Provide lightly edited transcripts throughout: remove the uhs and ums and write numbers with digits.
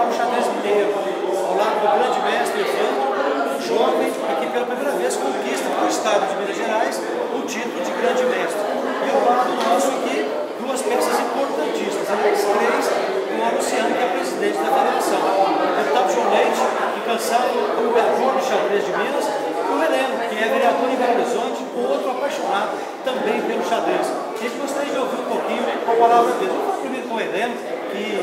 para o xadrez mineiro, ao lado do grande mestre Evandro, jovem, que pela primeira vez conquista para o estado de Minas Gerais o título de grande mestre. E ao lado nosso aqui, duas peças importantíssimas, aliás, três, com a Luciana, que é presidente da federação. O deputado João Leite, incansável governador do xadrez de Minas, e o Heleno, que é vereador em Belo Horizonte, outro apaixonado também pelo xadrez. E gostaria de ouvir um pouquinho a palavra dele. Vou falar primeiro com o Heleno, que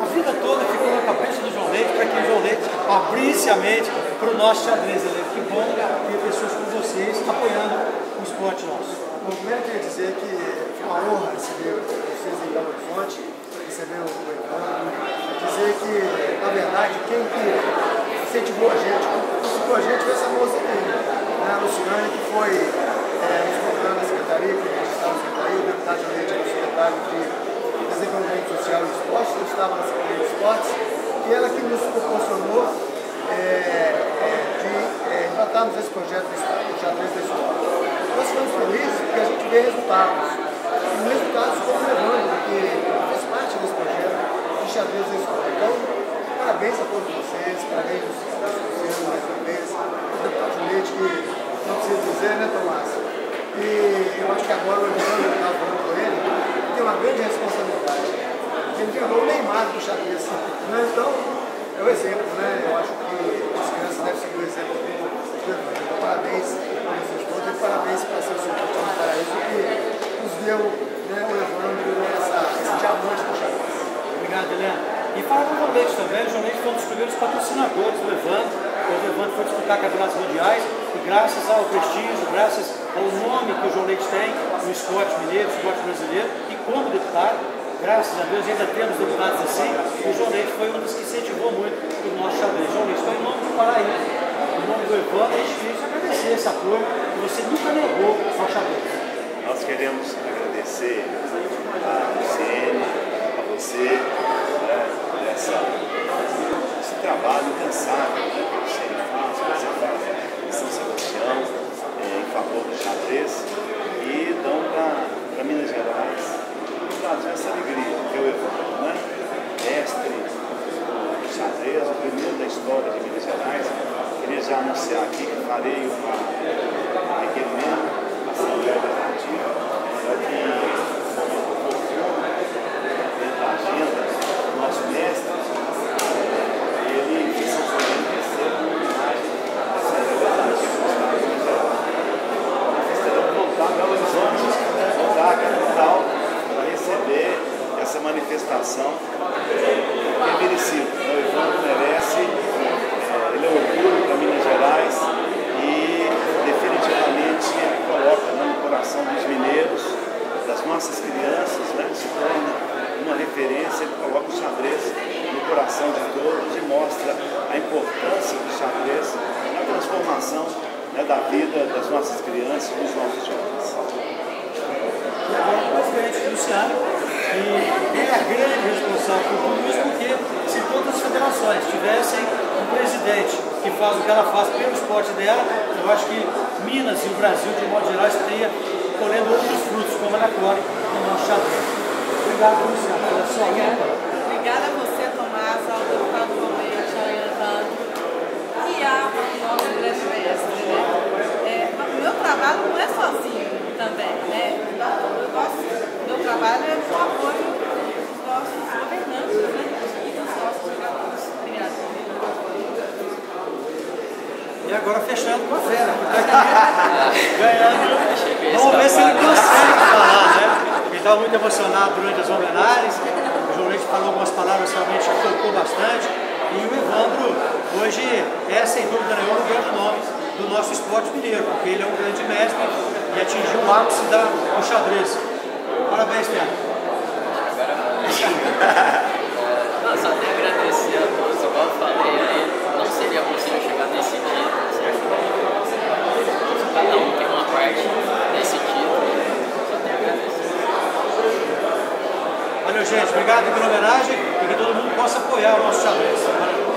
a vida toda ficou na cabeça do João Leite, para que o João Leite abrisse a mente para o nosso xadrez. Que bom ter pessoas como vocês apoiando o esporte nosso. Bom, primeiro eu queria dizer que foi uma honra receber vocês em Belo Horizonte, receber o Evandro, dizer que, na verdade, quem que incentivou a gente foi essa moça aqui, né, a Luciane, que foi nos procurando na secretaria, que estava na secretaria, o deputado de Leite, o secretário de Desenvolvimento Social e Esportes, eu estava na Secretaria de Esportes, e ela que nos proporcionou de implantarmos esse projeto do Estado, o xadrez da escola. Nós ficamos felizes porque a gente vê resultados, e resultados como levando, que faz parte desse projeto de xadrez da escola. Então, parabéns a todos vocês, parabéns aos vocês mais uma vez, o deputado Leite, que não precisa dizer, né, Tomás? E eu acho que agora o Evandro, que estava falando com ele, tem uma grande responsabilidade. Ele virou o Neymar do xadrez, né? Então, é o exemplo, né? Eu acho que as crianças devem seguir o exemplo do Evandro. Então, parabéns a vocês todos e parabéns para a Associação de Paraíso, que nos deu, né, o Evandro, esse diamante do xadrez. Obrigado, Helena. E fala do João Leite também. O João Leite foi um dos primeiros patrocinadores do Evandro. O Evandro foi disputar campeonatos mundiais e graças ao prestígio, graças ao nome que o João Leite tem no esporte mineiro, no esporte brasileiro, e como deputado, graças a Deus ainda temos deputados assim, o João Leite foi um dos que incentivou muito o nosso xadrez. João Leite, então, em nome do Paraíba, em nome do Evandro, a gente queria te agradecer esse apoio que você nunca negou ao xadrez. Nós queremos agradecer a Luciene, a você, esse trabalho incansável, né, que você faz em São Sebastião, em favor do xadrez, e dão para Minas Gerais trazer essa alegria, que é o Evandro, né? Mestre do xadrez, o primeiro da história de Minas Gerais. Queria já anunciar aqui que farei um requerimento à Assembleia Legislativa para que, dentro da agenda do nosso mestre, ele receba uma homenagem da Assembleia Legislativa do Estado de Minas Gerais. Nós teremos que voltar a Belo Horizonte, voltar à capital, para receber essa manifestação que é merecido. O Evandro merece, ele é orgulho para Minas Gerais e definitivamente ele coloca no coração dos mineiros, das nossas crianças, né, se torna uma referência, ele coloca o xadrez no coração de todos e mostra a importância do xadrez na transformação, né, da vida das nossas crianças, dos nossos jovens. E agora o presidente Luciano, que é a grande responsável por tudo isso, porque se todas as federações tivessem um presidente que faz o que ela faz pelo esporte dela, eu acho que Minas e o Brasil, de modo geral, estaria colhendo outros frutos, como ela colhe no nosso xadrez. Obrigado, Luciano, pela sua luta. Obrigada a você, Tomás, ao deputado João Leite, ao Evandro, e ao nosso grande mestre, né? O meu trabalho não é sozinho também, né? Meu trabalho é com o apoio dos nossos governantes, né? E dos nossos jogadores. Obrigada. E agora fechando com a fera, ganhando. Vamos ver se ele consegue falar, né? Ele estava muito emocionado durante as homenagens. O João Leite falou algumas palavras realmente que tocou bastante. E o Evandro, hoje, é sem dúvida nenhuma o grande nome do nosso esporte mineiro, porque ele é um grande mestre e atingiu o ápice do xadrez. Parabéns, Pedro. Não, só tenho a agradecer a todos, igual eu falei aí, não seria possível chegar nesse título, certo? Cada um tem uma parte nesse título, só tenho a agradecer. Valeu, gente. Obrigado pela homenagem e que todo mundo possa apoiar o nosso xadrez. Valeu.